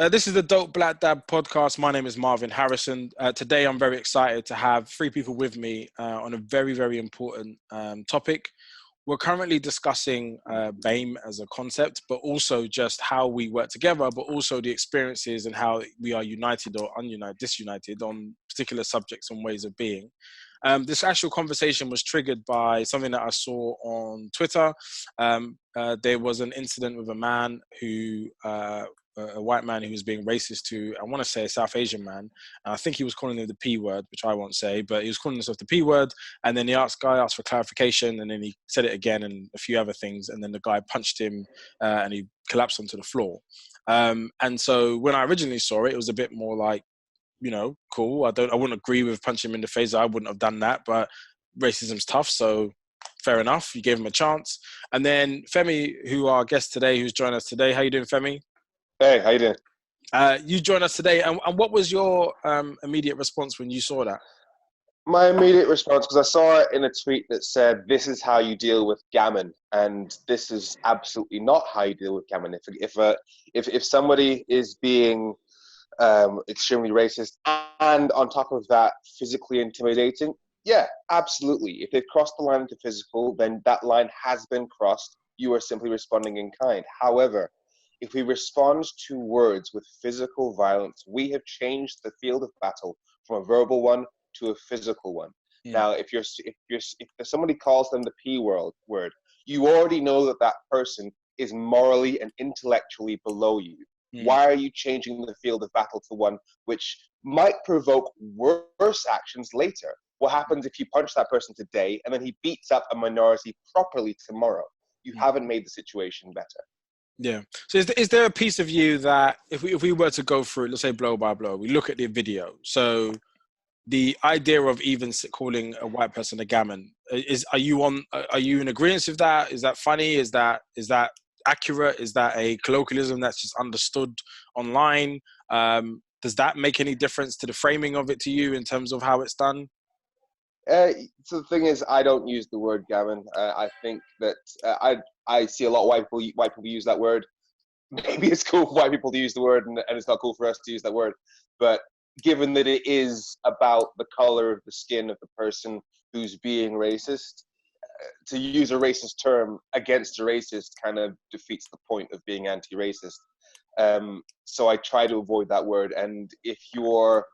This is the Dope Black Dad podcast. My name is Marvyn Harrison. Today, I'm very excited to have three people with me on a very, very important topic. We're currently discussing BAME as a concept, but also just how we work together, but also the experiences and how we are united or disunited on particular subjects and ways of being. This actual conversation was triggered by something that I saw on Twitter. There was an incident with a man who, a white man who was being racist to, I want to say, a South Asian man. I think he was calling him the P word, which I won't say, but he was calling himself the P word. And then the guy asked for clarification, and then he said it again and a few other things. And then the guy punched him and he collapsed onto the floor. And so when I originally saw it, it was a bit more like, you know, cool. I wouldn't agree with punching him in the face. I wouldn't have done that, but racism's tough. So fair enough. You gave him a chance. And then Femi, who our guest today, who's joined us today. How you doing, Femi? Hey, how you doing? You joined us today. And what was your immediate response when you saw that? My immediate response, because I saw it in a tweet that said, "This is how you deal with gammon," and this is absolutely not how you deal with gammon. If somebody is being extremely racist and on top of that physically intimidating, yeah, absolutely. If they've crossed the line into physical, then that line has been crossed. You are simply responding in kind. However, if we respond to words with physical violence, we have changed the field of battle from a verbal one to a physical one. Now, if somebody calls them the P word, you already know that person is morally and intellectually below you. Why are you changing the field of battle to one which might provoke worse actions later? What happens if you punch that person today and then he beats up a minority properly tomorrow? You haven't made the situation better. Yeah. So is there a piece of you that if we were to go through, let's say blow by blow, we look at the video. So the idea of even calling a white person a gammon, are you in agreement with that? Is that funny? Is that accurate? Is that a colloquialism that's just understood online? Does that make any difference to the framing of it to you in terms of how it's done? So the thing is, I don't use the word gammon. I think that I see a lot of white people use that word. Maybe it's cool for white people to use the word, and it's not cool for us to use that word. But given that it is about the color of the skin of the person who's being racist, to use a racist term against a racist kind of defeats the point of being anti-racist. So I try to avoid that word. And if you're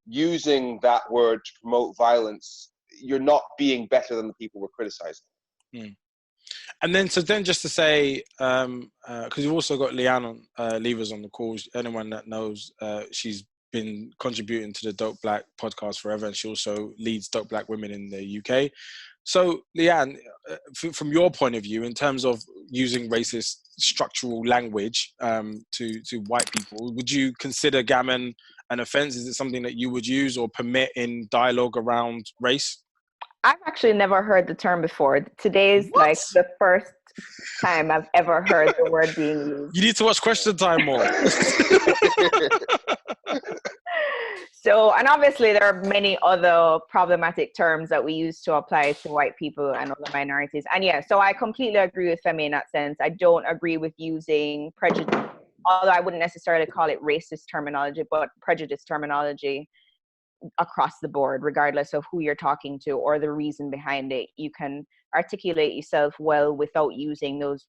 using that word to promote violence, you're not being better than the people we're criticizing. And then just to say, because you've also got Leanne Levers on the call. Anyone that knows, she's been contributing to the Dope Black podcast forever, and she also leads Dope Black Women in the UK. So, Leanne, from your point of view, in terms of using racist structural language to white people, would you consider gammon an offence? Is it something that you would use or permit in dialogue around race? I've actually never heard the term before. Today's like the first time I've ever heard the word being used. You need to watch Question Time more. So, and obviously there are many other problematic terms that we use to apply to white people and other minorities. And yeah, so I completely agree with Femi in that sense. I don't agree with using prejudice, although I wouldn't necessarily call it racist terminology, but prejudice terminology across the board, regardless of who you're talking to or the reason behind it. You can articulate yourself well without using those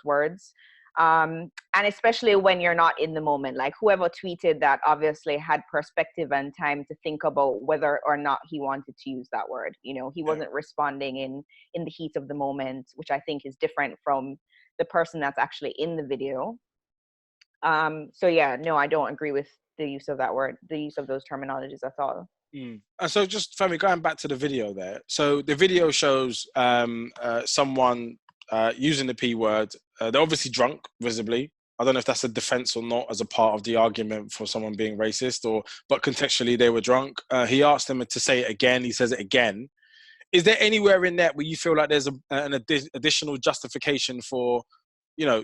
words. And especially when you're not in the moment, like whoever tweeted that obviously had perspective and time to think about whether or not he wanted to use that word. You know, he wasn't responding in the heat of the moment, which I think is different from the person that's actually in the video. So yeah, no, I don't agree with the use of that word, the use of those terminologies at all. And so just, Femi, going back to the video there. So the video shows someone using the P word. They're obviously drunk, visibly. I don't know if that's a defense or not as a part of the argument for someone being racist, but contextually they were drunk. He asked them to say it again. He says it again. Is there anywhere in that where you feel like there's an additional justification for, you know,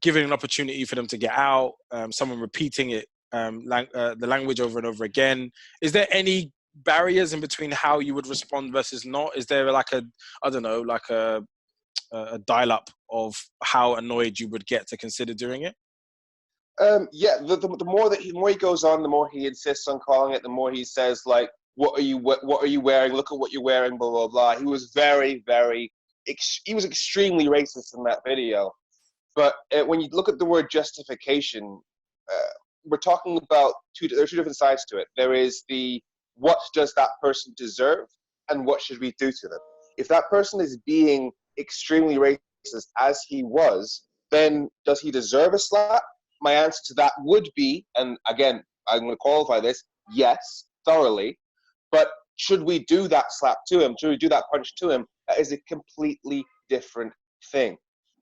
giving an opportunity for them to get out, someone repeating it, the language over and over again? Is there any barriers in between how you would respond versus not? Is there like a dial-up of how annoyed you would get to consider doing it? Yeah, the more the more he goes on, the more he insists on calling it. The more he says like, what are you wearing? Look at what you're wearing. Blah blah blah. He was he was extremely racist in that video. But when you look at the word justification, we're talking about there are two different sides to it. There is the what does that person deserve, and what should we do to them? If that person is being extremely racist as he was, then does he deserve a slap? My answer to that would be, and again, I'm going to qualify this, yes, thoroughly. But should we do that slap to him? Should we do that punch to him? That is a completely different thing.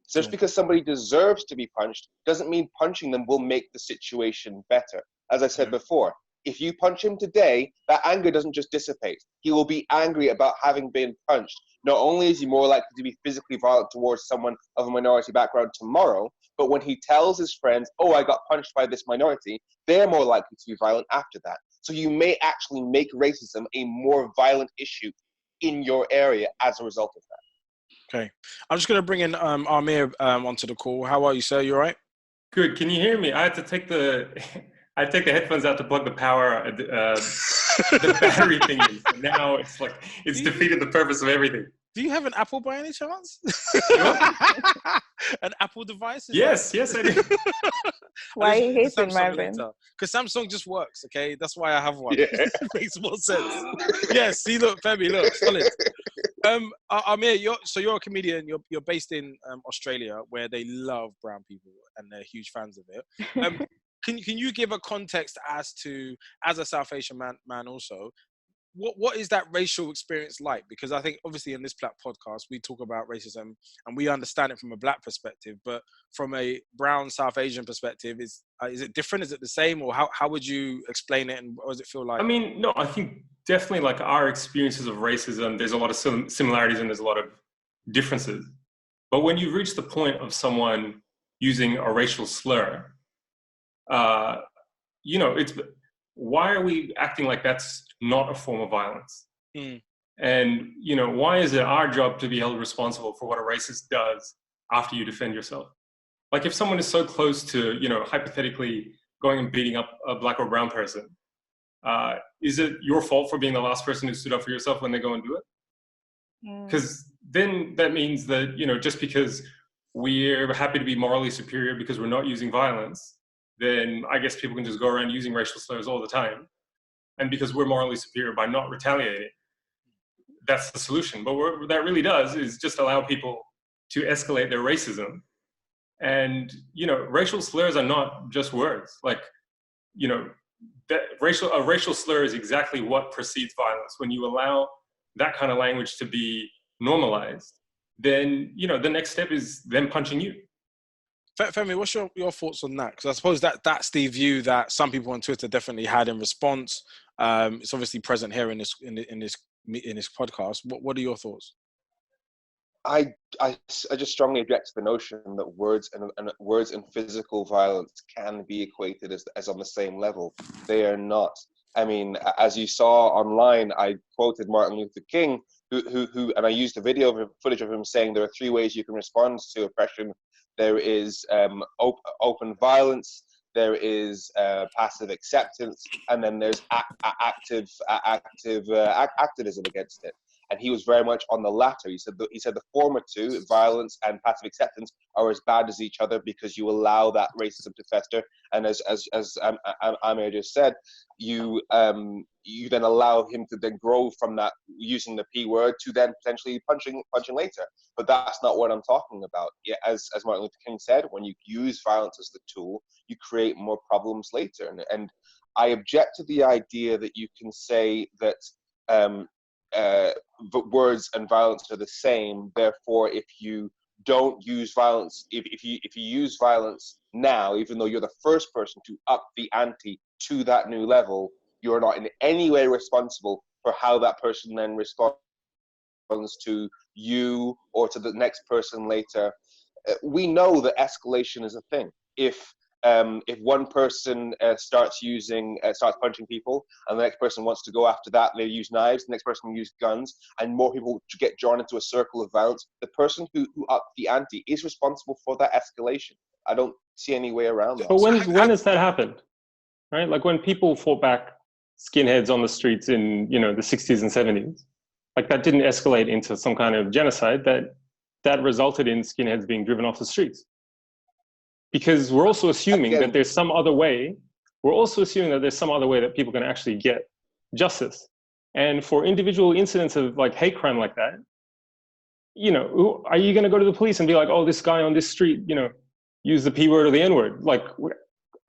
So just because somebody deserves to be punched doesn't mean punching them will make the situation better. As I said before, if you punch him today, that anger doesn't just dissipate. He will be angry about having been punched. Not only is he more likely to be physically violent towards someone of a minority background tomorrow, but when he tells his friends, oh, I got punched by this minority, they're more likely to be violent after that. So you may actually make racism a more violent issue in your area as a result of that. Okay. I'm just going to bring in Aamer onto the call. How are you, sir? You all right? Good. Can you hear me? I had to take the headphones out to plug the power, the battery thingy. So now it's like, it's defeated the purpose of everything. Do you have an Apple by any chance? An Apple device? Yes, I do. Why are you hating, Marvyn? Because Samsung just works, okay? That's why I have one. Yeah. It makes more sense. Yes, see, look, Femi, look, solid. Aamer, you're a comedian. You're based in Australia, where they love brown people and they're huge fans of it. Can you give a context as a South Asian man also? What is that racial experience like? Because I think obviously in this podcast we talk about racism and we understand it from a black perspective, but from a brown South Asian perspective, is it different? Is it the same, or how would you explain it, and what does it feel like? I mean, no, I think definitely like our experiences of racism, there's a lot of similarities and there's a lot of differences. But when you reach the point of someone using a racial slur, it's why are we acting like that's not a form of violence? And, why is it our job to be held responsible for what a racist does after you defend yourself? Like if someone is so close to, hypothetically going and beating up a black or brown person, is it your fault for being the last person who stood up for yourself when they go and do it? Because then that means that, just because we're happy to be morally superior because we're not using violence, then I guess people can just go around using racial slurs all the time. And because we're morally superior by not retaliating, that's the solution. But what that really does is just allow people to escalate their racism. And, racial slurs are not just words. Like, a racial slur is exactly what precedes violence. When you allow that kind of language to be normalized, then, the next step is them punching you. Femi, what's your thoughts on that? Because I suppose that's the view that some people on Twitter definitely had in response. It's obviously present here in this podcast. What are your thoughts? I just strongly object to the notion that words and physical violence can be equated as on the same level. They are not. I mean, as you saw online, I quoted Martin Luther King, who and I used a video footage of him saying there are 3 ways you can respond to oppression. There is open violence, there is passive acceptance, and then there's activism against it. And he was very much on the latter. He said the former two, violence and passive acceptance, are as bad as each other because you allow that racism to fester. And as Aamer just said, you then allow him to then grow from that, using the P word, to then potentially punching later. But that's not what I'm talking about. Yeah, as Martin Luther King said, when you use violence as the tool, you create more problems later. And I object to the idea that you can say that words and violence are the same. Therefore, if you don't use violence, if you use violence now, even though you're the first person to up the ante to that new level, you're not in any way responsible for how that person then responds to you or to the next person later. We know that escalation is a thing. If if one person starts punching people, and the next person wants to go after that, they use knives, the next person use guns, and more people get drawn into a circle of violence, the person who upped the ante is responsible for that escalation. I don't see any way around that. But when has that happened? Right? Like when people fought back skinheads on the streets in, the 60s and 70s, like that didn't escalate into some kind of genocide that resulted in skinheads being driven off the streets. Because we're also assuming that there's some other way. We're also assuming that there's some other way that people can actually get justice. And for individual incidents of like hate crime like that, are you going to go to the police and be like, oh, this guy on this street, use the P word or the N word? Like,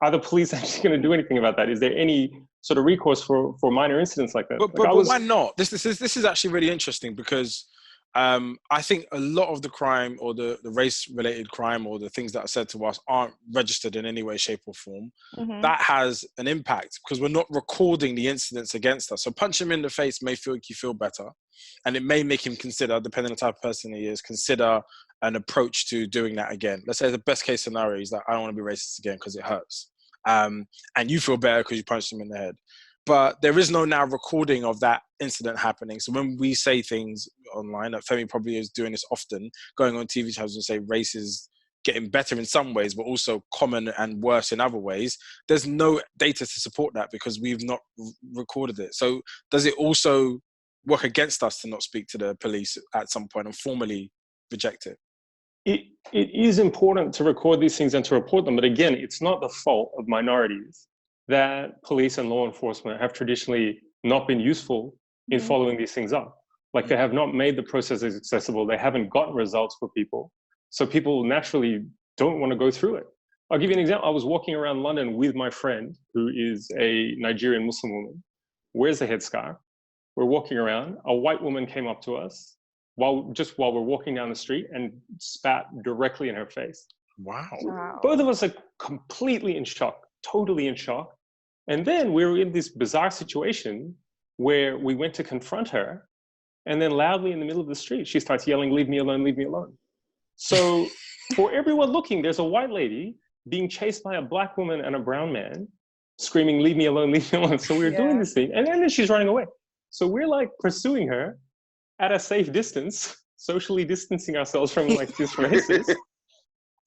are the police actually going to do anything about that? Is there any sort of recourse for minor incidents like that? But why not? This is actually really interesting because I think a lot of the crime or the race-related crime or the things that are said to us aren't registered in any way, shape or form. Mm-hmm. That has an impact because we're not recording the incidents against us. So punch him in the face may make you feel better. And it may make him consider, depending on the type of person he is, consider an approach to doing that again. Let's say the best case scenario is that I don't want to be racist again because it hurts. And you feel better because you punched him in the head. But there is no now recording of that incident happening. So when we say things online, that Femi probably is doing this often, going on TV shows and say race is getting better in some ways, but also common and worse in other ways. There's no data to support that because we've not recorded it. So does it also work against us to not speak to the police at some point and formally reject it? It is important to record these things and to report them. But again, it's not the fault of minorities that police and law enforcement have traditionally not been useful in following these things up. Like they have not made the processes accessible. They haven't gotten results for people. So people naturally don't want to go through it. I'll give you an example. I was walking around London with my friend who is a Nigerian Muslim woman, wears a headscarf. We're walking around. A white woman came up to us while we're walking down the street and spat directly in her face. Wow. Both of us are completely in shock, totally in shock. And then we were in this bizarre situation where we went to confront her, and then loudly in the middle of the street, she starts yelling, "Leave me alone, leave me alone." So for everyone looking, there's a white lady being chased by a black woman and a brown man, screaming, "Leave me alone, leave me alone." So we're doing this thing, and then she's running away. So we're like pursuing her at a safe distance, socially distancing ourselves from like this racist.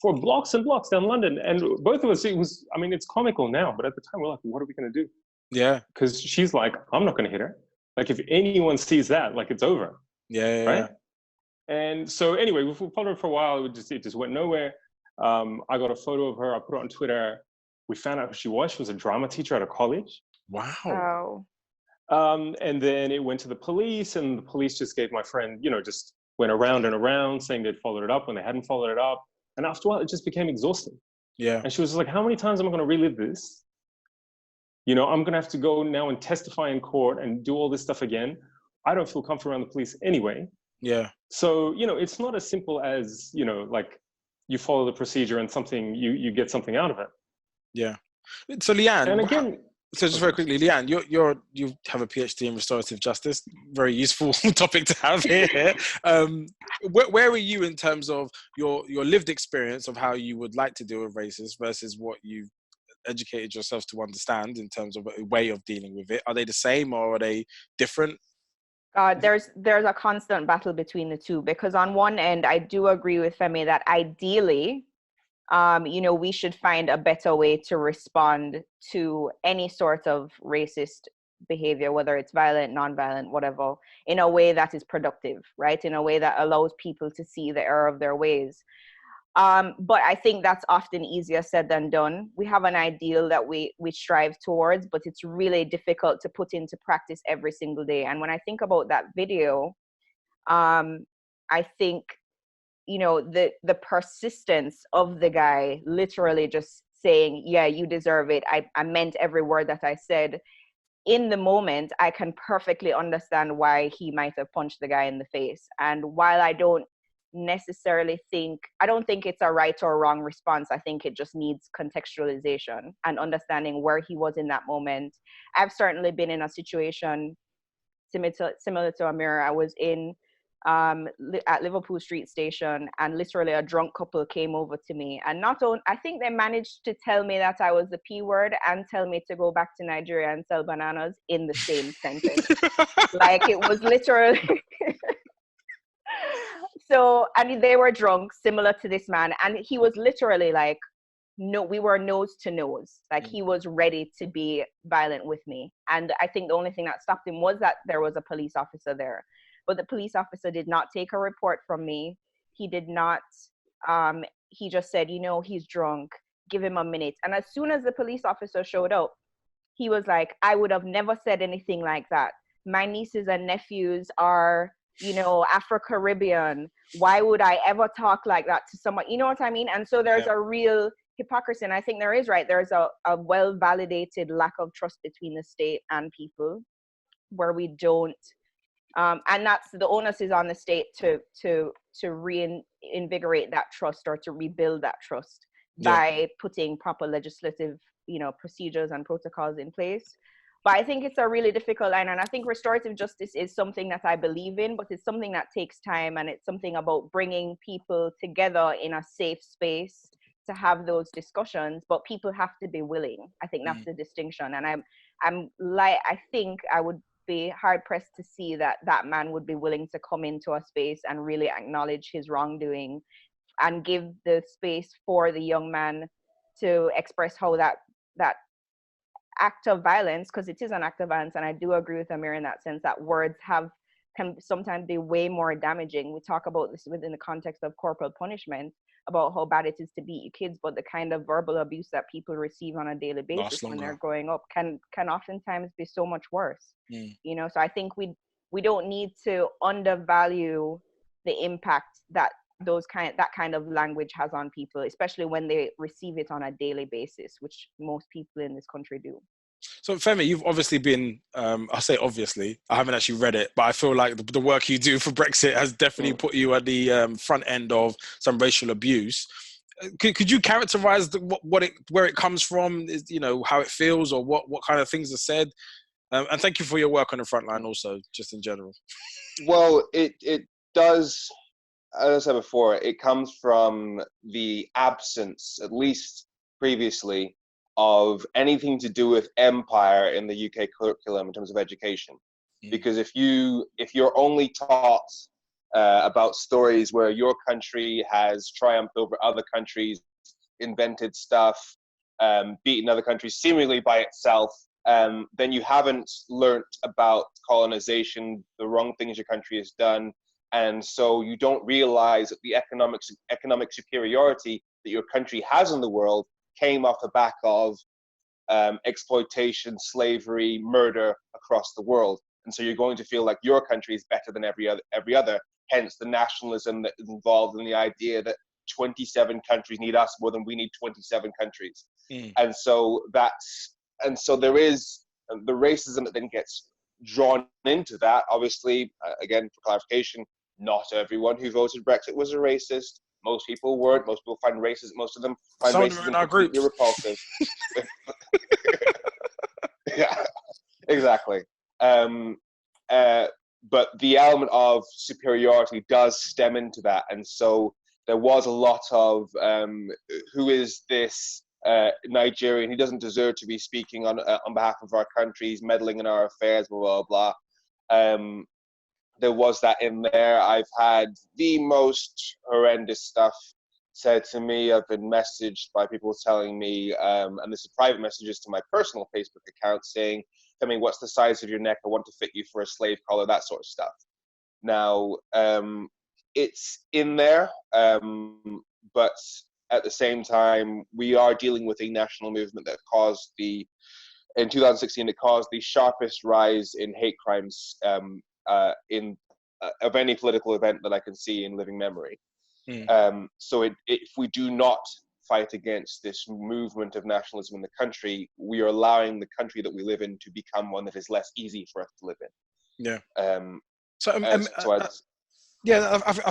For blocks and blocks down London. And both of us, it's comical now, but at the time we're like, what are we going to do? Yeah. Because she's like, I'm not going to hit her. Like if anyone sees that, like it's over. Yeah. Right? And so anyway, we followed her for a while. It just went nowhere. I got a photo of her. I put it on Twitter. We found out who she was. She was a drama teacher at a college. Wow. And then it went to the police, and the police just gave my friend, just went around and around saying they'd followed it up when they hadn't followed it up. And after a while, it just became exhausting. Yeah. And she was like, how many times am I going to relive this? I'm going to have to go now and testify in court and do all this stuff again. I don't feel comfortable around the police anyway. Yeah. So, it's not as simple as, like you follow the procedure and you get something out of it. Yeah. So Leanne, and again, so just very quickly, Leanne, you have a PhD in restorative justice. Very useful topic to have here. Where are you in terms of your lived experience of how you would like to deal with racism versus what you've educated yourself to understand in terms of a way of dealing with it? Are they the same or are they different? There's a constant battle between the two, because on one end, I do agree with Femi that ideally, we should find a better way to respond to any sort of racist behavior, whether it's violent, non-violent, whatever, in a way that is productive, right? In a way that allows people to see the error of their ways. But I think that's often easier said than done. We have an ideal that we strive towards, but it's really difficult to put into practice every single day. And when I think about that video, I think the persistence of the guy literally just saying, yeah, you deserve it. I meant every word that I said. In the moment, I can perfectly understand why he might have punched the guy in the face. And while I don't think it's a right or wrong response, I think it just needs contextualization and understanding where he was in that moment. I've certainly been in a situation similar to Aamer. I was in at Liverpool Street Station, and literally a drunk couple came over to me, and not only, I think they managed to tell me that I was the P word and tell me to go back to Nigeria and sell bananas in the same sentence. Like, it was literally so, and they were drunk, similar to this man, and he was literally like, no, we were nose to nose. Like, he was ready to be violent with me. And I think the only thing that stopped him was that there was a police officer there. But the police officer did not take a report from me. He did not, he just said, you know, he's drunk, give him a minute. And as soon as the police officer showed up, he was like, I would have never said anything like that. My nieces and nephews are, you know, Afro-Caribbean. Why would I ever talk like that to someone? You know what I mean? And so there's a real hypocrisy. And I think there is, right? There's a well-validated lack of trust between the state and people, where we don't, and that's, the onus is on the state to reinvigorate that trust, or to rebuild that trust by putting proper legislative, you know, procedures and protocols in place. But I think it's a really difficult line, and I think restorative justice is something that I believe in, but it's something that takes time, and it's something about bringing people together in a safe space to have those discussions. But people have to be willing. I think that's the distinction, and I think I would be hard pressed to see that man would be willing to come into a space and really acknowledge his wrongdoing, and give the space for the young man to express how that act of violence, because it is an act of violence, and I do agree with Aamer in that sense, that words can sometimes be way more damaging. We talk about this within the context of corporal punishment, about how bad it is to beat your kids, but the kind of verbal abuse that people receive on a daily basis when they're growing up can oftentimes be so much worse. You know, so I think we don't need to undervalue the impact that that kind of language has on people, especially when they receive it on a daily basis, which most people in this country do. So Femi, you've obviously been, I say obviously, I haven't actually read it, but I feel like the work you do for Brexit has definitely put you at the front end of some racial abuse. Could you characterize where it comes from, you know, how it feels, or what kind of things are said? And thank you for your work on the front line also, just in general. Well, it does, as I said before, it comes from the absence, at least previously, of anything to do with empire in the UK curriculum in terms of education. Because if you're only taught about stories where your country has triumphed over other countries, invented stuff, beaten other countries seemingly by itself, then you haven't learnt about colonization, the wrong things your country has done. And so you don't realize that the economic superiority that your country has in the world came off the back of exploitation, slavery, murder across the world. And so you're going to feel like your country is better than every other. Hence the nationalism that is involved in the idea that 27 countries need us more than we need 27 countries. And so there is the racism that then gets drawn into that. Obviously, again, for clarification, not everyone who voted Brexit was a racist. Most people weren't. Most people find most of them find racism completely repulsive. Yeah, exactly. But the element of superiority does stem into that. And so there was a lot of, who is this Nigerian? He doesn't deserve to be speaking on behalf of our countries, meddling in our affairs, blah, blah, blah. There was that in there. I've had the most horrendous stuff said to me. I've been messaged by people telling me, and this is private messages to my personal Facebook account saying, "Tell me, what's the size of your neck? I want to fit you for a slave collar," that sort of stuff. Now, it's in there, but at the same time, we are dealing with a national movement that in 2016, it caused the sharpest rise in hate crimes of any political event that I can see in living memory. So if we do not fight against this movement of nationalism in the country, we are allowing the country that we live in to become one that is less easy for us to live in. Yeah. I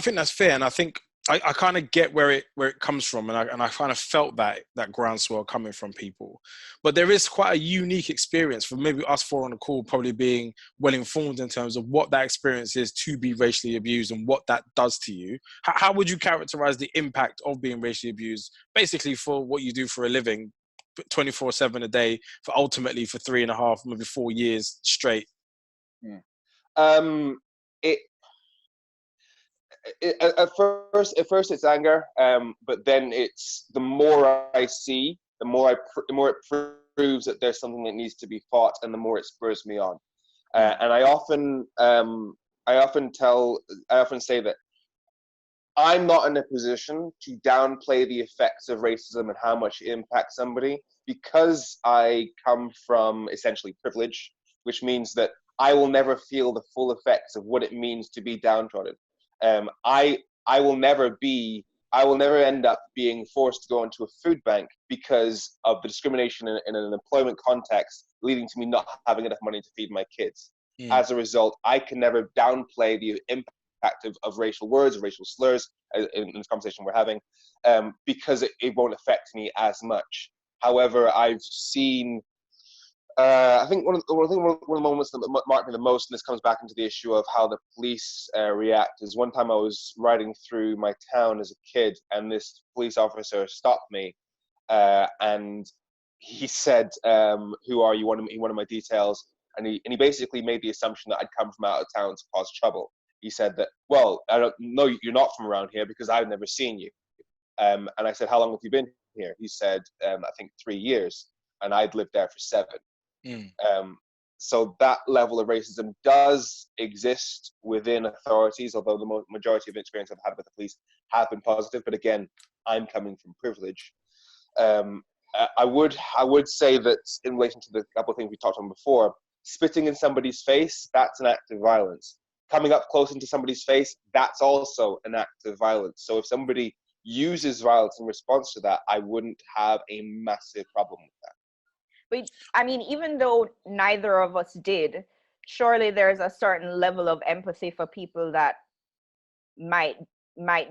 think that's fair, and I think I kind of get where it comes from, and I kind of felt that groundswell coming from people. But there is quite a unique experience for maybe us four on the call, probably being well informed in terms of what that experience is to be racially abused and what that does to you. How would you characterize the impact of being racially abused, basically for what you do for a living, 24/7 a day, for ultimately for 3.5, maybe 4 years straight? At first it's anger, but then it's the more I see, the more it proves that there's something that needs to be fought, and the more it spurs me on. And I often say that I'm not in a position to downplay the effects of racism and how much it impacts somebody, because I come from essentially privilege, which means that I will never feel the full effects of what it means to be downtrodden. I will never end up being forced to go into a food bank because of the discrimination in an employment context, leading to me not having enough money to feed my kids. As a result, I can never downplay the impact of racial words, racial slurs in this conversation we're having, because it won't affect me as much. However, I've seen, I think one of the moments that marked me the most, and this comes back into the issue of how the police react, is one time I was riding through my town as a kid, and this police officer stopped me, and he said, "Who are you?" He wanted my details, and he basically made the assumption that I'd come from out of town to cause trouble. He said that, "Well, I don't know, you're not from around here because I've never seen you." And I said, "How long have you been here?" He said, "I think 3 years," and I'd lived there for 7. So that level of racism does exist within authorities, although the majority of experience I've had with the police have been positive. But again, I'm coming from privilege. I would say that in relation to the couple of things we talked on before, spitting in somebody's face, that's an act of violence. Coming up close into somebody's face, that's also an act of violence. So if somebody uses violence in response to that, I wouldn't have a massive problem with that. But I mean, even though neither of us did, surely there's a certain level of empathy for people that might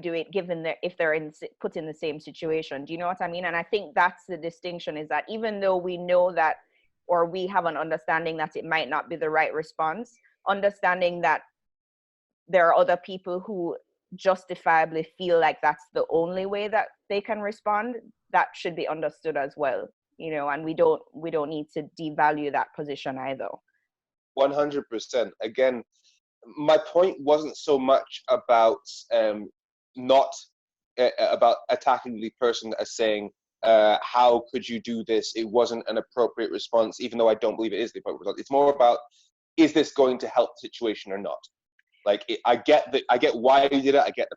do it, given that if they're put in the same situation. Do you know what I mean? And I think that's the distinction, is that even though we know that, or we have an understanding that it might not be the right response, understanding that there are other people who justifiably feel like that's the only way that they can respond, that should be understood as well. You know, and we don't need to devalue that position either. 100%. Again, my point wasn't so much about not about attacking the person as saying, how could you do this? It wasn't an appropriate response, even though I don't believe it is the appropriate response. It's more about, is this going to help the situation or not? Like, I get why you did it. I get the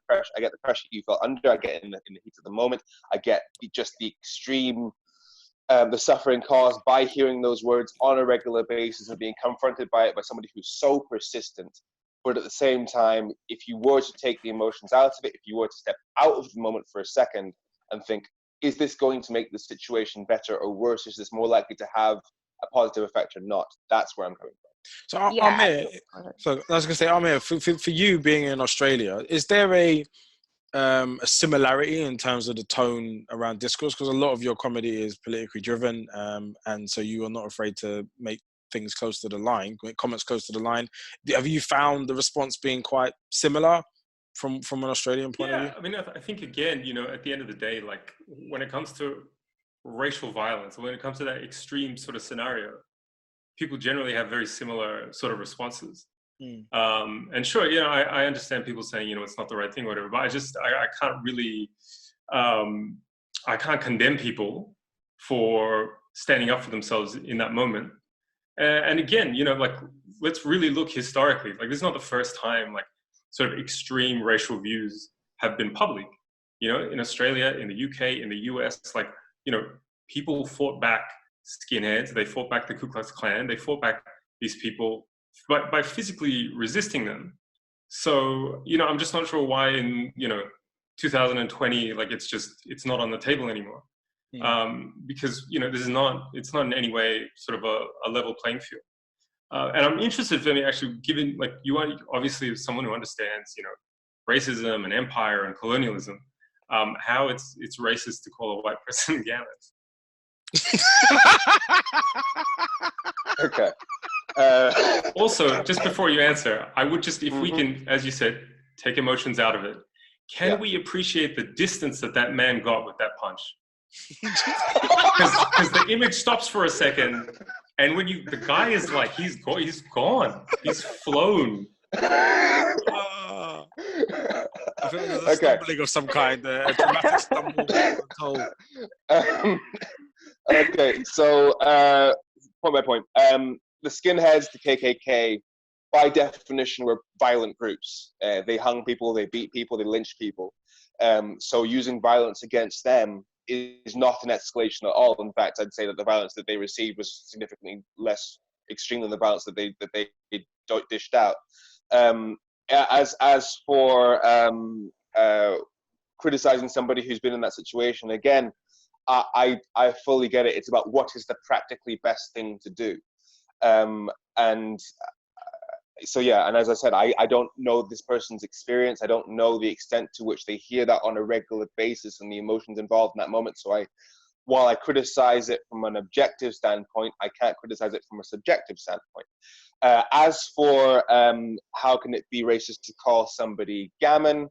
pressure you felt under. I get in the heat of the moment. I get just the extreme, the suffering caused by hearing those words on a regular basis and being confronted by it by somebody who's so persistent. But at the same time, if you were to take the emotions out of it, if you were to step out of the moment for a second and think, is this going to make the situation better or worse? Is this more likely to have a positive effect or not? That's where I'm coming from. So, Aamer, I was going to say, Aamer, for you being in Australia, is there a similarity in terms of the tone around discourse? Because a lot of your comedy is politically driven, and so you are not afraid to make things close to the line, comments close to the line. Have you found the response being quite similar from an Australian point of view? I mean, I think, again, you know, at the end of the day, like, when it comes to racial violence, when it comes to that extreme sort of scenario, people generally have very similar sort of responses. And sure, you know, I understand people saying, you know, it's not the right thing or whatever, but I can't really, I can't condemn people for standing up for themselves in that moment. And again, you know, like, let's really look historically. Like, this is not the first time, like, sort of extreme racial views have been public. You know, in Australia, in the UK, in the US, like, you know, people fought back skinheads, they fought back the Ku Klux Klan, they fought back these people by physically resisting them. So, you know, I'm just not sure why in, you know, 2020, like, it's not on the table anymore. Because, you know, it's not in any way sort of a level playing field. And I'm interested, Femi, actually, given, like, you are obviously someone who understands, you know, racism and empire and colonialism, how it's racist to call a white person gammon. Okay. Also, just before you answer, I would just, if we can, as you said, take emotions out of it, can we appreciate the distance that man got with that punch? Because the image stops for a second, and when the guy is like, he's gone, he's flown. I feel like there's a stumbling of some kind, a dramatic stumble. Okay, so point by point. The skinheads, the KKK, by definition, were violent groups. They hung people, they beat people, they lynched people. So using violence against them is not an escalation at all. In fact, I'd say that the violence that they received was significantly less extreme than the violence that they dished out. As for criticizing somebody who's been in that situation, again, I fully get it. It's about what is the practically best thing to do. So yeah, and as I said, I don't know this person's experience. I don't know the extent to which they hear that on a regular basis and the emotions involved in that moment. So while I criticize it from an objective standpoint, I can't criticize it from a subjective standpoint. As for how can it be racist to call somebody gammon,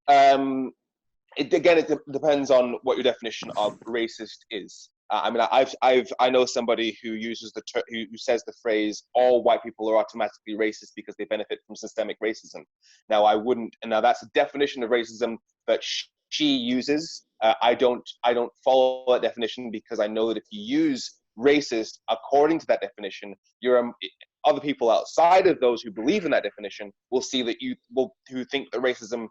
it depends on what your definition of racist is. I mean, I know somebody who uses who says the phrase "all white people are automatically racist because they benefit from systemic racism." Now that's a definition of racism that she uses. I don't follow that definition, because I know that if you use racist according to that definition, other people outside of those who believe in that definition will see that who think that racism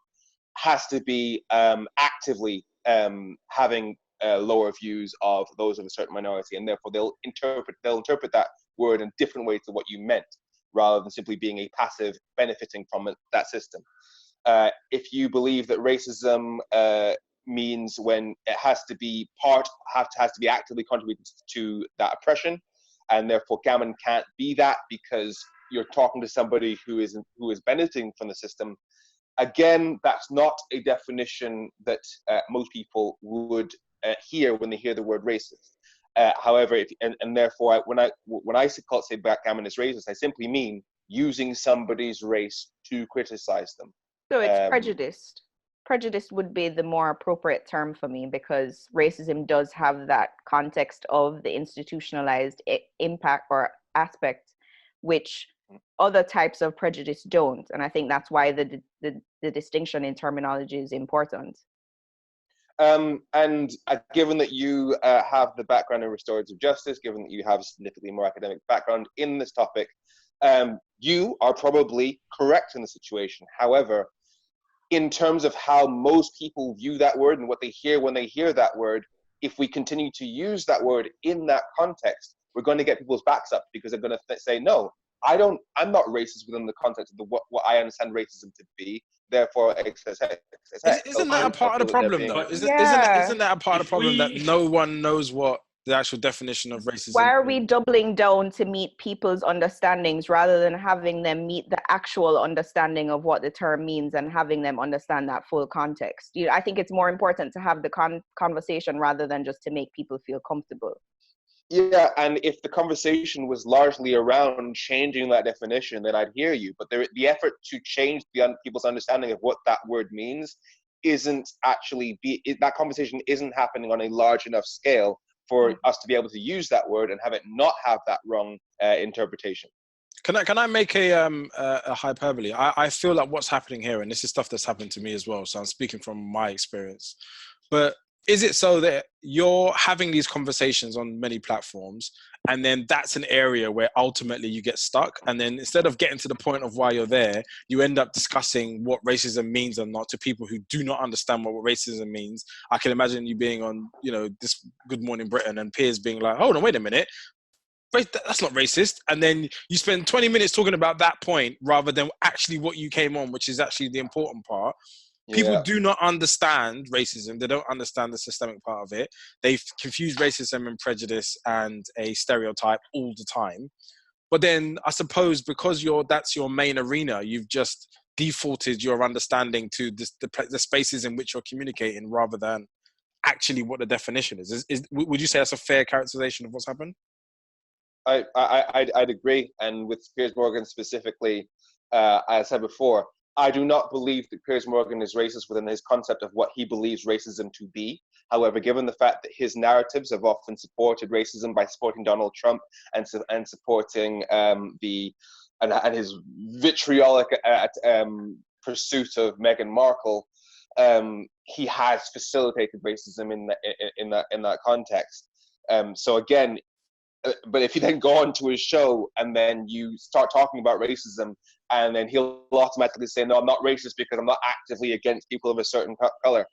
has to be actively having lower views of those of a certain minority, and therefore they'll interpret that word in different ways to what you meant, rather than simply being a passive benefiting from that system. If you believe that racism means when it has to be actively contributed to that oppression, and therefore gammon can't be that because you're talking to somebody who is benefiting from the system, again, that's not a definition that most people would hear when they hear the word racist. However, therefore, when I say backgammon is racist, I simply mean using somebody's race to criticize them. So it's prejudiced. Prejudice would be the more appropriate term for me, because racism does have that context of the institutionalized impact or aspect, which other types of prejudice don't. And I think that's why the distinction in terminology is important. And given that you have the background in restorative justice, given that you have a significantly more academic background in this topic, you are probably correct in the situation. However, in terms of how most people view that word and what they hear when they hear that word, if we continue to use that word in that context, we're going to get people's backs up, because they're going to say, no, I'm not racist within the context of what I understand racism to be. Therefore, isn't that a part of the problem, though? Isn't that a part of the problem that no one knows what the actual definition of racism? Why are we doubling down to meet people's understandings rather than having them meet the actual understanding of what the term means and having them understand that full context? I think it's more important to have the conversation rather than just to make people feel comfortable. Yeah, and if the conversation was largely around changing that definition, then I'd hear you. But the effort to change people's understanding of what that word means that conversation isn't happening on a large enough scale for us to be able to use that word and have it not have that wrong interpretation. Can I make a hyperbole? I feel like what's happening here, and this is stuff that's happened to me as well, so I'm speaking from my experience, but is it so that you're having these conversations on many platforms, and then that's an area where ultimately you get stuck, and then instead of getting to the point of why you're there, you end up discussing what racism means or not to people who do not understand what racism means? I can imagine you being on, this Good Morning Britain, and peers being like, hold on, wait a minute, that's not racist. And then you spend 20 minutes talking about that point rather than actually what you came on, which is actually the important part. People do not understand racism. They don't understand the systemic part of it. They confuse racism and prejudice and a stereotype all the time. But then I suppose because that's your main arena, you've just defaulted your understanding to the spaces in which you're communicating rather than actually what the definition is. Would you say that's a fair characterization of what's happened? I'd agree. And with Piers Morgan specifically, as I said before, I do not believe that Piers Morgan is racist within his concept of what he believes racism to be. However, given the fact that his narratives have often supported racism by supporting Donald Trump and supporting his vitriolic pursuit of Meghan Markle, he has facilitated racism in that context. So again, but if you then go onto his show and then you start talking about racism, and then he'll automatically say, no, I'm not racist because I'm not actively against people of a certain color,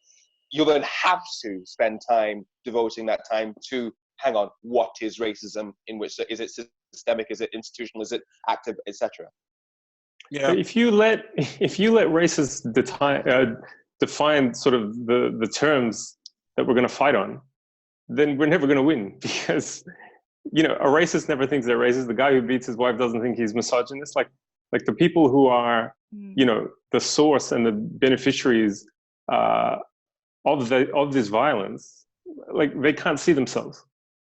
you'll then have to spend time devoting that time to, hang on, what is racism? In which, is it systemic? Is it institutional? Is it active, etc.? Yeah. But if you let racists define sort of the terms that we're going to fight on, then we're never going to win, because a racist never thinks they're racist. The guy who beats his wife doesn't think he's misogynist. Like the people who are, the source and the beneficiaries of this violence, like they can't see themselves.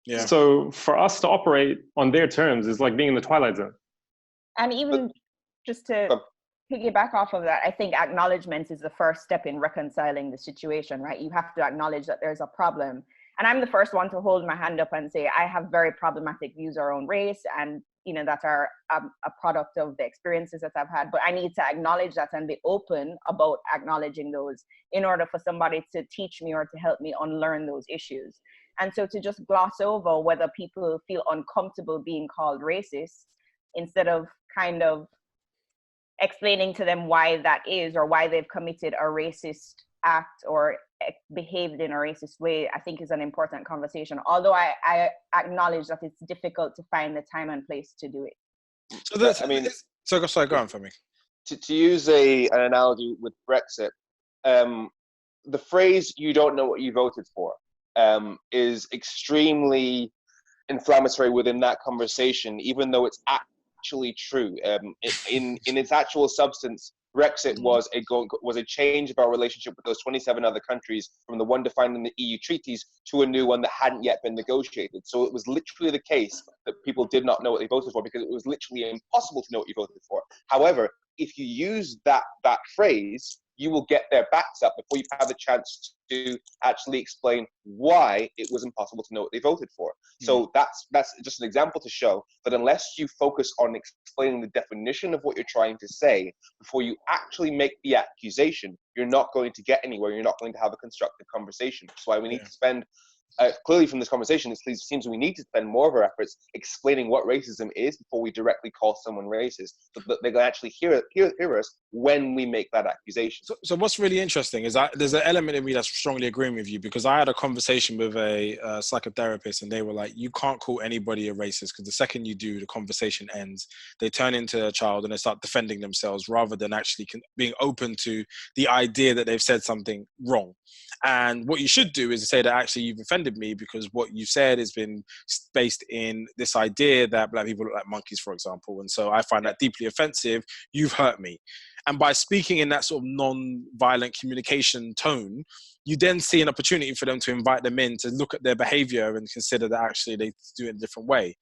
Yeah. So for us to operate on their terms is like being in the Twilight Zone. And even just to piggyback off of that, I think acknowledgement is the first step in reconciling the situation, right? You have to acknowledge that there's a problem. And I'm the first one to hold my hand up and say, I have very problematic views around race, and that are a product of the experiences that I've had. But I need to acknowledge that and be open about acknowledging those in order for somebody to teach me or to help me unlearn those issues. And so to just gloss over whether people feel uncomfortable being called racist, instead of kind of explaining to them why that is, or why they've committed a racist act or behaved in a racist way, I think is an important conversation. Although I acknowledge that it's difficult to find the time and place to do it. So sorry, go on for me. To use an analogy with Brexit, the phrase "you don't know what you voted for" is extremely inflammatory within that conversation, even though it's actually true. In its actual substance, Brexit was a change of our relationship with those 27 other countries, from the one defined in the EU treaties to a new one that hadn't yet been negotiated. So it was literally the case that people did not know what they voted for, because it was literally impossible to know what you voted for. However, if you use that phrase, you will get their backs up before you've had the chance to actually explain why it was impossible to know what they voted for. So that's just an example to show that unless you focus on explaining the definition of what you're trying to say before you actually make the accusation, you're not going to get anywhere. You're not going to have a constructive conversation. That's why we need to spend, clearly from this conversation, it seems we need to spend more of our efforts explaining what racism is before we directly call someone racist, so that they can actually hear us when we make that accusation. So what's really interesting is that there's an element in me that's strongly agreeing with you, because I had a conversation with a psychotherapist, and they were like, you can't call anybody a racist, because the second you do, the conversation ends. They turn into a child and they start defending themselves rather than actually being open to the idea that they've said something wrong. And what you should do is say that actually you've offended me because what you said has been based in this idea that black people look like monkeys, for example. And so I find that deeply offensive. You've hurt me. And by speaking in that sort of non-violent communication tone, you then see an opportunity for them to invite them in to look at their behavior and consider that actually they do it in a different way.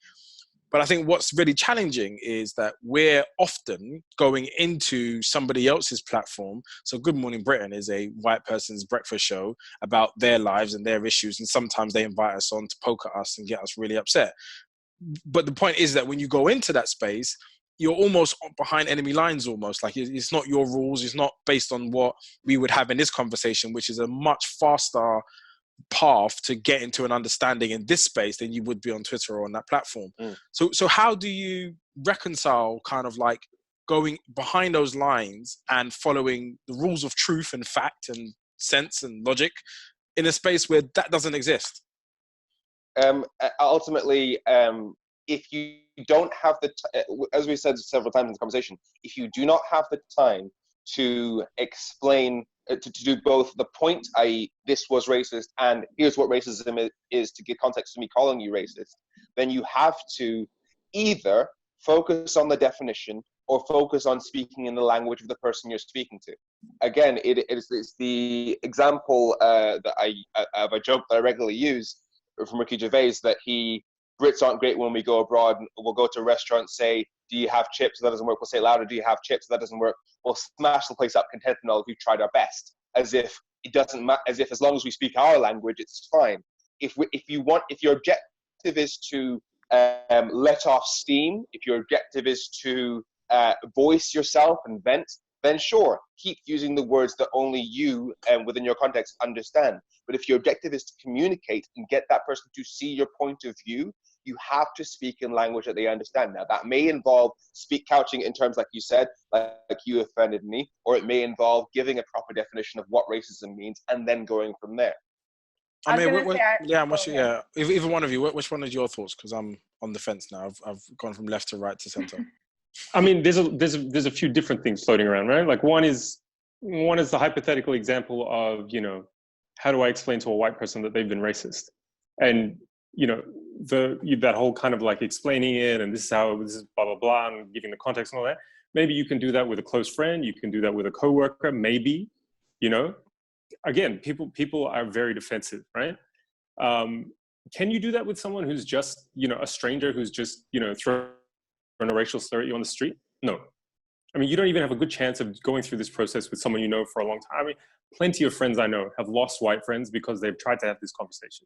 But I think what's really challenging is that we're often going into somebody else's platform. So Good Morning Britain is a white person's breakfast show about their lives and their issues. And sometimes they invite us on to poke at us and get us really upset. But the point is that when you go into that space, you're almost behind enemy lines, almost like it's not your rules. It's not based on what we would have in this conversation, which is a much faster path to get into an understanding in this space than you would be on Twitter or on that platform. So how do you reconcile kind of like going behind those lines and following the rules of truth and fact and sense and logic in a space where that doesn't exist? Ultimately, if you don't have as we said several times in the conversation, if you do not have the time to explain, to do both the point, i.e. this was racist, and here's what racism is to give context to me calling you racist, then you have to either focus on the definition or focus on speaking in the language of the person you're speaking to. Again, it's the example that I of a joke that I regularly use from Ricky Gervais, that Brits aren't great when we go abroad. We'll go to a restaurant, say, do you have chips? That doesn't work. We'll say louder, do you have chips? That doesn't work. We'll smash the place up, content and all, we've tried our best, as if it doesn't matter, as if as long as we speak our language, it's fine. If your objective is to let off steam, if your objective is to voice yourself and vent, then sure, keep using the words that only you within your context understand. But if your objective is to communicate and get that person to see your point of view, you have to speak in language that they understand. Now, that may involve couching in terms like you said, like you offended me, or it may involve giving a proper definition of what racism means and then going from there. I mean, either one of you, which one is your thoughts? Because I'm on the fence now. I've gone from left to right to center. I mean, there's a few different things floating around, right? Like one is the hypothetical example of, you know, how do I explain to a white person that they've been racist? And, you know, that whole kind of like explaining it, and this is blah, blah, blah, and giving the context and all that. Maybe you can do that with a close friend. You can do that with a coworker, maybe, you know. Again, people are very defensive, right? Can you do that with someone who's just, you know, a stranger who's just, you know, throwing a racial slur at you on the street? No. I mean, you don't even have a good chance of going through this process with someone you know for a long time. I mean, plenty of friends I know have lost white friends because they've tried to have this conversation,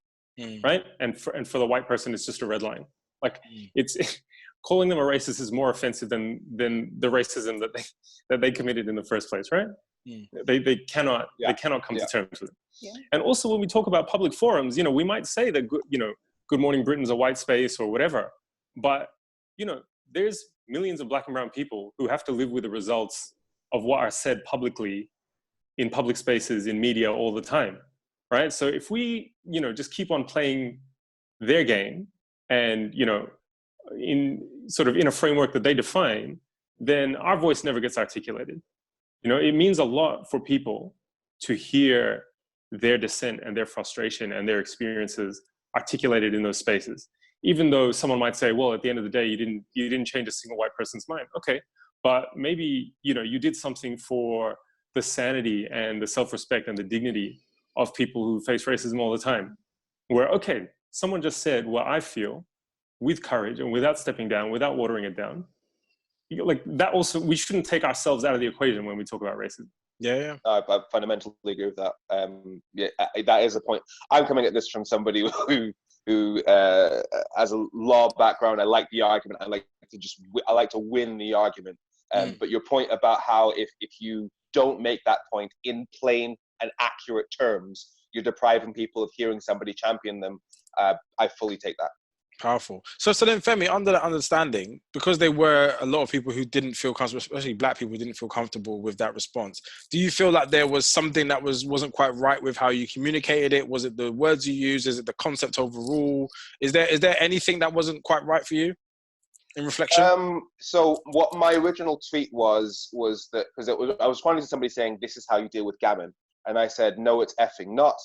right? And for the white person, it's just a red line. Like it's calling them a racist is more offensive than the racism that they committed in the first place, right? They cannot come to terms with it. Yeah. And also when we talk about public forums, you know, we might say that, you know, Good Morning Britain's a white space or whatever, but, you know, there's millions of black and brown people who have to live with the results of what are said publicly in public spaces, in media all the time, right? So if we, you know, just keep on playing their game and, you know, in a framework that they define, then our voice never gets articulated. You know, it means a lot for people to hear their dissent and their frustration and their experiences articulated in those spaces. Even though someone might say, well, at the end of the day, you didn't change a single white person's mind. Okay, but maybe, you know, you did something for the sanity and the self-respect and the dignity of people who face racism all the time. Where, okay, someone just said what I feel with courage and without stepping down, without watering it down. Like that also, we shouldn't take ourselves out of the equation when we talk about racism. Yeah. I fundamentally agree with that. That is a point. I'm coming at this from somebody who has a law background. I like the argument. I like to win the argument. But your point about how if you don't make that point in plain and accurate terms, you're depriving people of hearing somebody champion them. I fully take that. Powerful. So then, Femi, under that understanding, because there were a lot of people who didn't feel comfortable, especially black people who didn't feel comfortable with that response, do you feel like there was something that wasn't quite right with how you communicated it? Was it the words you used? Is it the concept overrule? Is there anything that wasn't quite right for you in reflection? So what my original tweet was that, because I was responding to somebody saying, this is how you deal with gammon. And I said, no, it's effing not.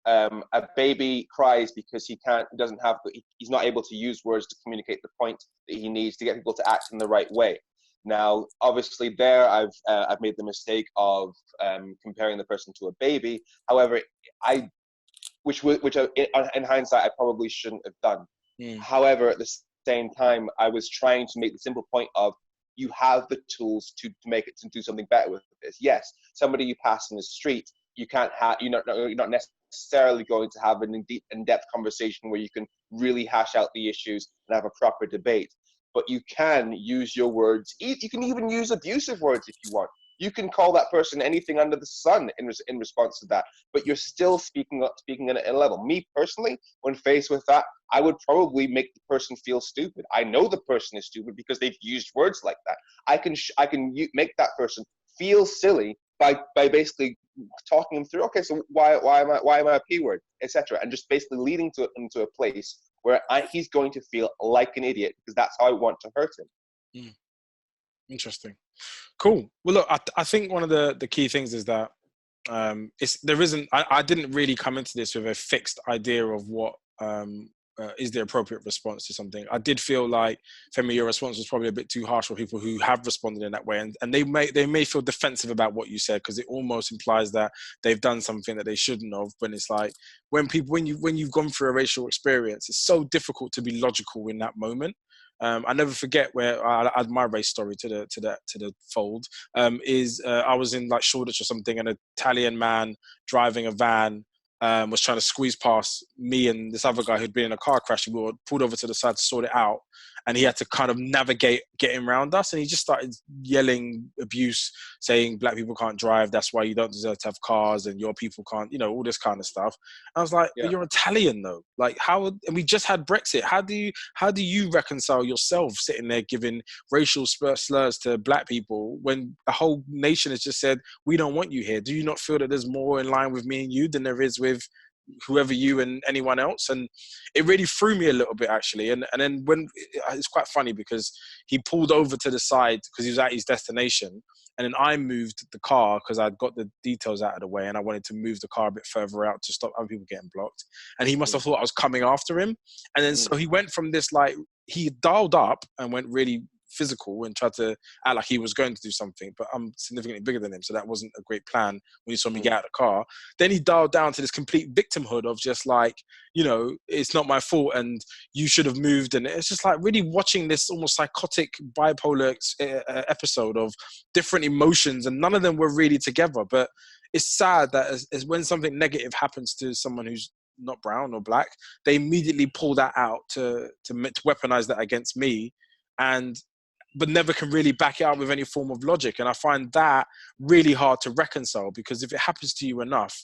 A baby cries because he's not able to use words to communicate the point that he needs to get people to act in the right way. Now, obviously there I've made the mistake of comparing the person to a baby. However, which in hindsight, I probably shouldn't have done. However, at the same time, I was trying to make the simple point of, you have the tools to make it, to do something better with this. Yes, somebody you pass in the street, you're not necessarily going to have an in-depth conversation where you can really hash out the issues and have a proper debate. But you can use your words. You can even use abusive words if you want. You can call that person anything under the sun in response to that. But you're still speaking at a level. Me personally, when faced with that, I would probably make the person feel stupid. I know the person is stupid because they've used words like that. I can make that person feel silly by basically talking them through. Okay, so why am I a P word, etc. And just basically leading into a place where he's going to feel like an idiot because that's how I want to hurt him. Interesting. Cool. Well, look, I think one of the key things is that I didn't really come into this with a fixed idea of what is the appropriate response to something. I did feel like, Femi, your response was probably a bit too harsh for people who have responded in that way, and they may feel defensive about what you said, because it almost implies that they've done something that they shouldn't have. When it's like, when you've gone through a racial experience, it's so difficult to be logical in that moment. I never forget where I add my race story to the fold. I was in like Shoreditch or something, and an Italian man driving a van was trying to squeeze past me and this other guy who'd been in a car crash. We were pulled over to the side to sort it out, and he had to kind of navigate getting around us, and he just started yelling abuse, saying black people can't drive, that's why you don't deserve to have cars, and your people can't, all this kind of stuff. And I was like, but you're Italian though, like how? And we just had Brexit. How do you reconcile yourself sitting there giving racial slurs to black people when the whole nation has just said, we don't want you here? Do you not feel that there's more in line with me and you than there is with whoever you and anyone else? And it really threw me a little bit, actually. And then when it's quite funny, because he pulled over to the side because he was at his destination, and then I moved the car because I'd got the details out of the way, and I wanted to move the car a bit further out to stop other people getting blocked. And he must have thought I was coming after him. And then so he went from this, like, he dialed up and went really physical and tried to act like he was going to do something, but I'm significantly bigger than him, so that wasn't a great plan when he saw me get out of the car. Then he dialed down to this complete victimhood of just like, it's not my fault and you should have moved. And it's just like really watching this almost psychotic bipolar episode of different emotions, and none of them were really together. But it's sad that as when something negative happens to someone who's not brown or black, they immediately pull that out to weaponize that against me, but never can really back it up with any form of logic. And I find that really hard to reconcile, because if it happens to you enough,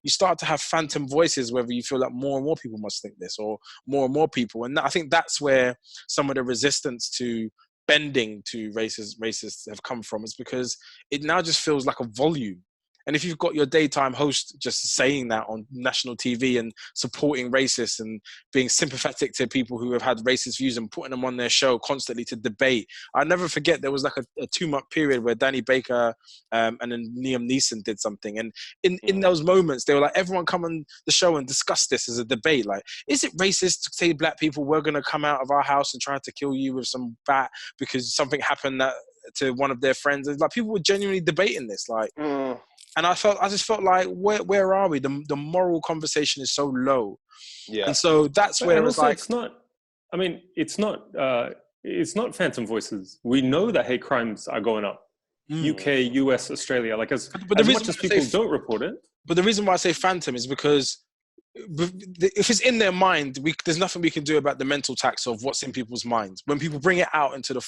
you start to have phantom voices, whether you feel like more and more people must think this, or more and more people. And I think that's where some of the resistance to bending to racists have come from, is because it now just feels like a volume. And if you've got your daytime host just saying that on national TV and supporting racists and being sympathetic to people who have had racist views and putting them on their show constantly to debate. I never forget there was like a 2-month period where Danny Baker and then Liam Neeson did something. And in those moments, they were like, everyone come on the show and discuss this as a debate. Like, is it racist to say black people, we're going to come out of our house and try to kill you with some bat because something happened to one of their friends? And like, people were genuinely debating this. Like, and I just felt like, where are we? The moral conversation is so low. Yeah. And so that's where it's like, it's not phantom voices. We know that hate crimes are going up. UK, US, Australia, like as much as people don't report it. But the reason why I say phantom is because if it's in their mind, there's nothing we can do about the mental tax of what's in people's minds. When people bring it out into the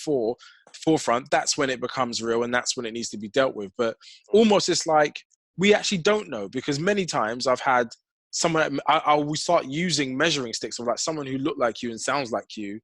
forefront, that's when it becomes real, and that's when it needs to be dealt with. But almost it's like we actually don't know, because many times I've had someone, we start using measuring sticks of like someone who looked like you and sounds like you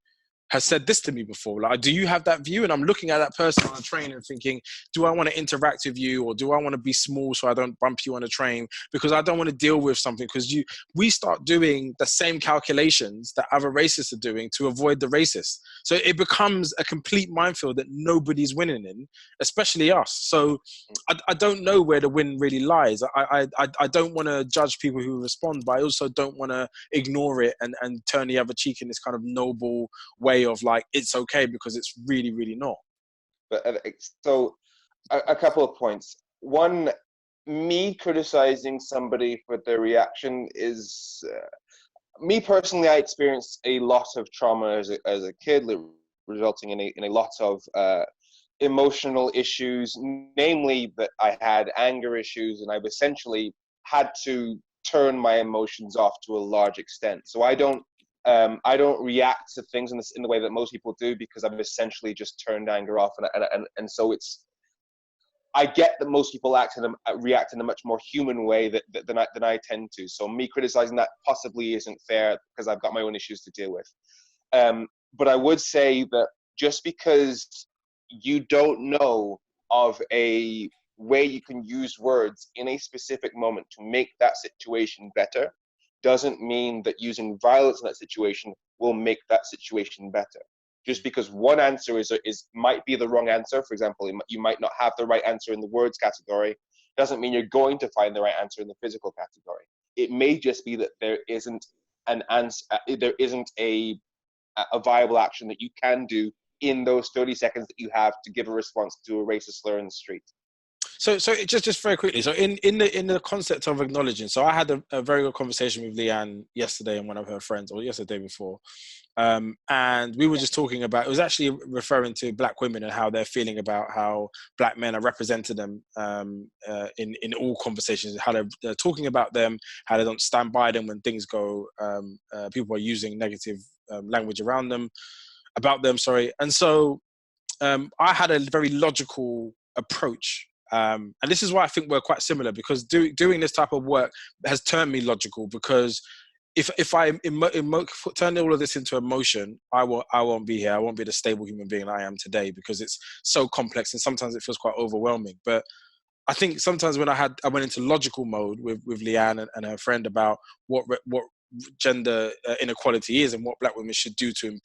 has said this to me before. Like, do you have that view? And I'm looking at that person on the train and thinking, do I want to interact with you, or do I want to be small so I don't bump you on a train because I don't want to deal with something? Because we start doing the same calculations that other racists are doing to avoid the racists. So it becomes a complete minefield that nobody's winning in, especially us. So I don't know where the win really lies. I don't want to judge people who respond, but I also don't want to ignore it and turn the other cheek in this kind of noble way of like, it's okay, because it's really, really not. But so a couple of points. One, me criticizing somebody for their reaction is, me personally, I experienced a lot of trauma as a kid, resulting in a lot of emotional issues, namely that I had anger issues, and I've essentially had to turn my emotions off to a large extent. So I don't react to things in the way that most people do, because I've essentially just turned anger off, and so I get that most people react in a much more human way than I tend to. So me criticizing that possibly isn't fair, because I've got my own issues to deal with. But I would say that just because you don't know of a way you can use words in a specific moment to make that situation better, doesn't mean that using violence in that situation will make that situation better. Just because one answer might be the wrong answer, for example, you might not have the right answer in the words category, doesn't mean you're going to find the right answer in the physical category. It may just be that there isn't there isn't a viable action that you can do in those 30 seconds that you have to give a response to a racist slur in the street. So just very quickly. So in the concept of acknowledging. So I had a very good conversation with Leanne yesterday and one of her friends, or yesterday before, and we were just talking about. It was actually referring to Black women and how they're feeling about how Black men are representing them in all conversations. How they're talking about them, how they don't stand by them when things go. People are using negative language around them, about them. Sorry, and so I had a very logical approach. And this is why I think we're quite similar, because doing this type of work has turned me logical, because if I turn all of this into emotion, I won't be here. I won't be the stable human being I am today, because it's so complex and sometimes it feels quite overwhelming. But I think sometimes when I went into logical mode with Leanne and her friend about what gender inequality is and what Black women should do to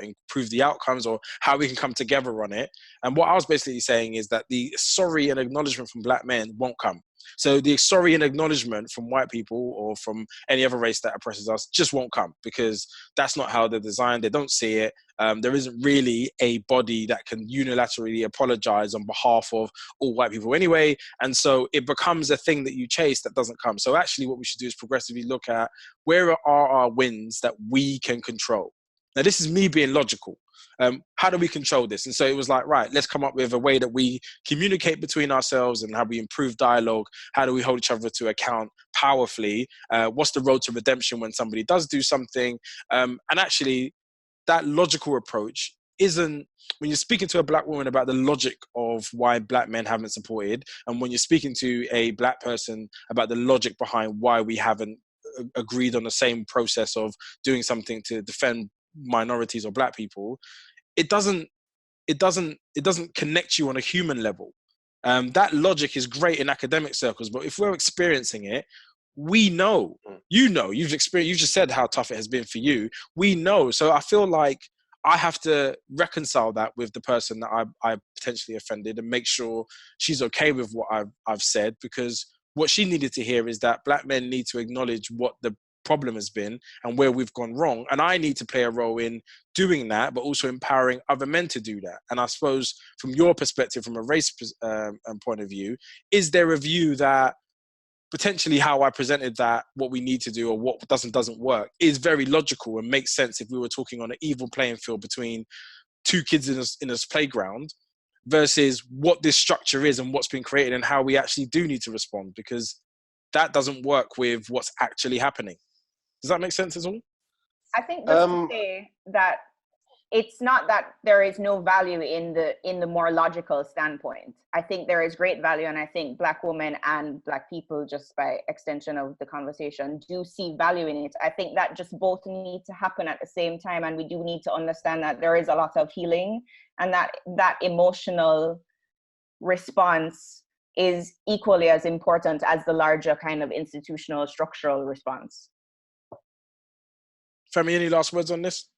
improve the outcomes, or how we can come together on it. And what I was basically saying is that the sorry and acknowledgement from Black men won't come. So the sorry and acknowledgement from white people or from any other race that oppresses us just won't come, because that's not how they're designed. They don't see it. There isn't really a body that can unilaterally apologize on behalf of all white people anyway. And so it becomes a thing that you chase that doesn't come. So actually what we should do is progressively look at where are our wins that we can control. Now, this is me being logical. How do we control this? And so it was like, right, let's come up with a way that we communicate between ourselves and how we improve dialogue. How do we hold each other to account powerfully? What's the road to redemption when somebody does do something? And actually, that logical approach isn't, when you're speaking to a Black woman about the logic of why Black men haven't supported, and when you're speaking to a Black person about the logic behind why we haven't agreed on the same process of doing something to defend minorities or Black people, it doesn't connect you on a human level. That logic is great in academic circles, but if we're experiencing it, we know, you've experienced, you just said how tough it has been for you. We know. So I feel like I have to reconcile that with the person that I potentially offended and make sure she's okay with what I've said, because what she needed to hear is that Black men need to acknowledge what the problem has been and where we've gone wrong. And I need to play a role in doing that, but also empowering other men to do that. And I suppose from your perspective, from a race point of view, is there a view that potentially how I presented that, what we need to do or what doesn't work, is very logical and makes sense if we were talking on an even playing field between two kids in a playground versus what this structure is and what's been created and how we actually do need to respond, because that doesn't work with what's actually happening. Does that make sense at all? I think just to say that it's not that there is no value in the more logical standpoint. I think there is great value, and I think Black women and Black people, just by extension of the conversation, do see value in it. I think that just both need to happen at the same time, and we do need to understand that there is a lot of healing, and that emotional response is equally as important as the larger kind of institutional structural response. Femi, any last words on this?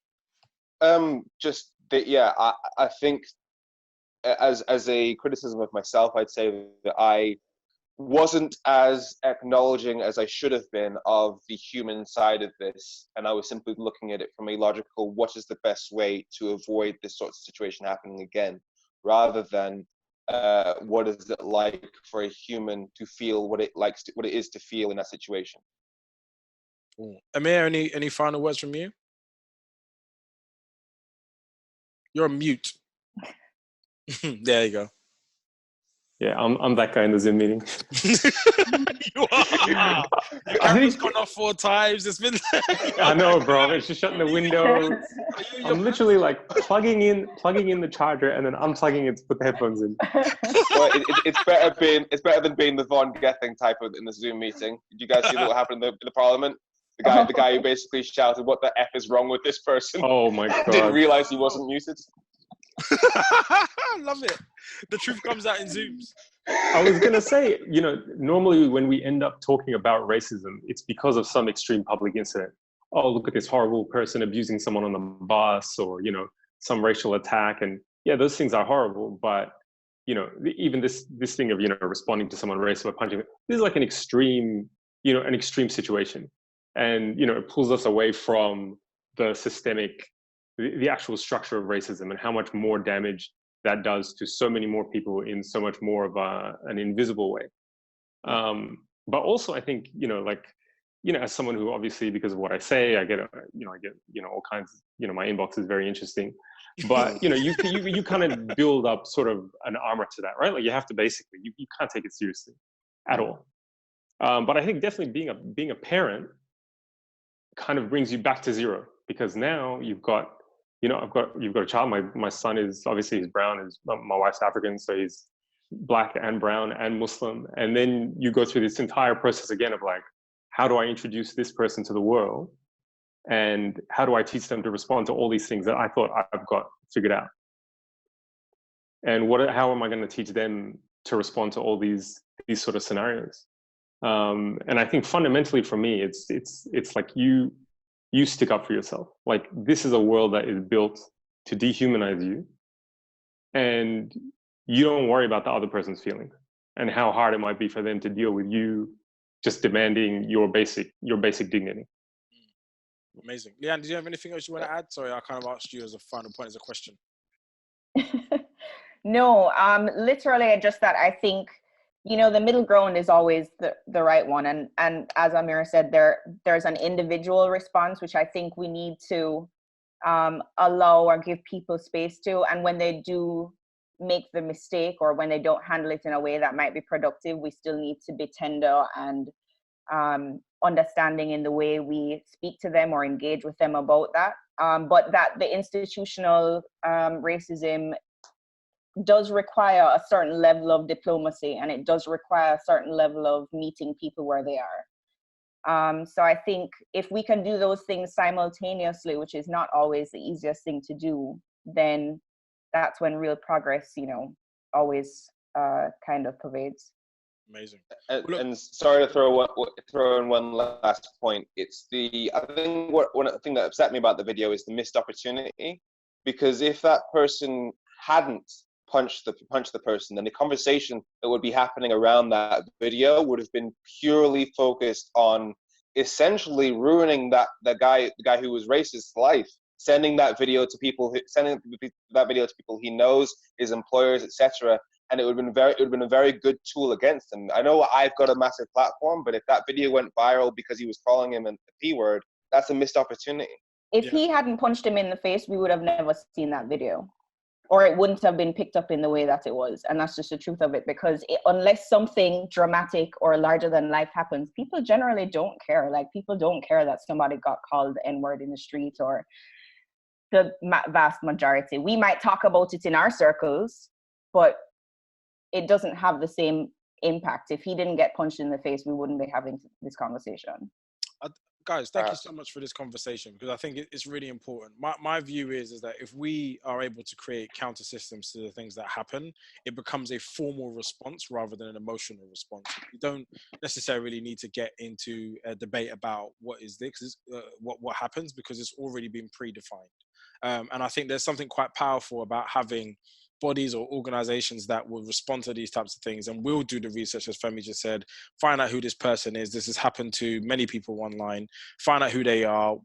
Just that, yeah, I think as a criticism of myself, I'd say that I wasn't as acknowledging as I should have been of the human side of this, and I was simply looking at it from a logical, what is the best way to avoid this sort of situation happening again, rather than what is it like for a human to feel what it is to feel in that situation. Aamer, any final words from you? You're on mute. There you go. Yeah, I'm that guy in the Zoom meeting. You are. The camera's gone off 4 times. It's been. I know, bro. It's just shutting the window. I'm literally like plugging in the charger and then unplugging it to put the headphones in. Well, it's better than being the Von Gething type in the Zoom meeting. Did you guys see what happened in the Parliament? The guy who basically shouted, "What the F is wrong with this person?" Oh my God! Didn't realize he wasn't muted. I love it. The truth comes out in Zooms. I was going to say, normally when we end up talking about racism, it's because of some extreme public incident. Oh, look at this horrible person abusing someone on the bus, or, some racial attack. And yeah, those things are horrible. But, even this thing of, responding to someone racist by punching, this is like an extreme situation. And, it pulls us away from the systemic, the actual structure of racism and how much more damage that does to so many more people in so much more of an invisible way. But also I think, as someone who obviously, because of what I say, I get all kinds, my inbox is very interesting, but, you kind of build up sort of an armor to that, right? Like you have to basically, you can't take it seriously at all. But I think definitely being a parent kind of brings you back to zero, because now you've got a child. My son is obviously, he's brown, my wife's African, so he's black and brown and Muslim. And then you go through this entire process again of like, how do I introduce this person to the world? And how do I teach them to respond to all these things that I thought I've got figured out? And how am I going to teach them to respond to all these sort of scenarios? And I think fundamentally for me, it's like you stick up for yourself. Like, this is a world that is built to dehumanize you, and you don't worry about the other person's feelings and how hard it might be for them to deal with you just demanding your basic dignity. Amazing. Leanne, do you have anything else you want to add? Sorry, I kind of asked you as a final point, as a question. No, literally just that I think, the middle ground is always the right one. And as Aamer said, there's an individual response, which I think we need to allow or give people space to. And when they do make the mistake, or when they don't handle it in a way that might be productive, we still need to be tender and understanding in the way we speak to them or engage with them about that. But that the institutional racism does require a certain level of diplomacy, and it does require a certain level of meeting people where they are. So I think if we can do those things simultaneously, which is not always the easiest thing to do, then that's when real progress, always kind of pervades. Amazing. And sorry to throw in one last point. I think one thing that upset me about the video is the missed opportunity, because if that person hadn't punched the person, then the conversation that would be happening around that video would have been purely focused on essentially ruining the guy who was racist's life, sending that video to people he knows, his employers, etc. And it would have been a very good tool against him. I know I've got a massive platform, but if that video went viral because he was calling him a P word, that's a missed opportunity. If he hadn't punched him in the face, we would have never seen that video, or it wouldn't have been picked up in the way that it was. And that's just the truth of it, because unless something dramatic or larger than life happens, people generally don't care. Like, people don't care that somebody got called the N-word in the street, or the vast majority. We might talk about it in our circles, but it doesn't have the same impact. If he didn't get punched in the face, we wouldn't be having this conversation. Guys, thank you so much for this conversation, because I think it's really important. My view is that if we are able to create counter systems to the things that happen, it becomes a formal response rather than an emotional response. You don't necessarily need to get into a debate about what is this, what happens, because it's already been predefined. And I think there's something quite powerful about having bodies or organizations that will respond to these types of things and will do the research, as Femi just said, find out who this person is. This has happened to many people online. Find out who they are,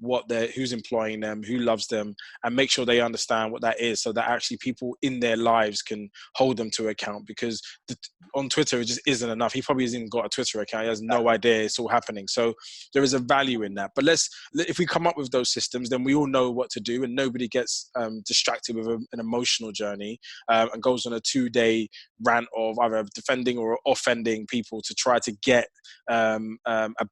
who's employing them, who loves them, and make sure they understand what that is, so that actually people in their lives can hold them to account. Because on Twitter, it just isn't enough. He probably hasn't even got a Twitter account. He has no idea it's all happening. So there is a value in that. But if we come up with those systems, then we all know what to do, and nobody gets distracted with an emotional journey. And goes on a 2-day rant of either defending or offending people to try to get a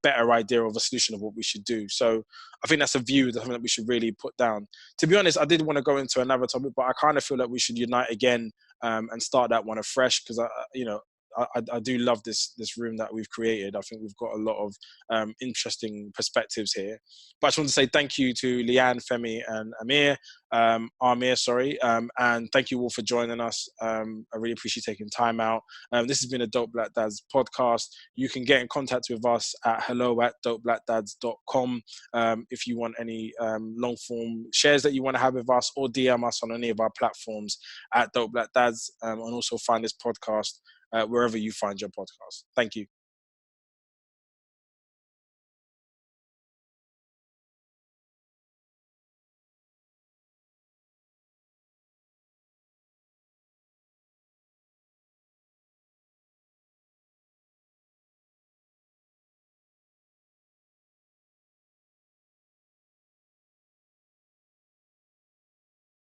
better idea of a solution of what we should do. So I think that's a view that we should really put down. To be honest, I did want to go into another topic, but I kind of feel like we should unite again and start that one afresh, because I do love this room that we've created. I think we've got a lot of interesting perspectives here. But I just want to say thank you to Leanne, Femi, and Aamer, and thank you all for joining us. I really appreciate you taking time out. This has been a Dope Black Dads podcast. You can get in contact with us at hello@dopeblackdads.com if you want any long form shares that you want to have with us, or DM us on any of our platforms at Dope Black Dads, and also find this podcast wherever you find your podcast. Thank you.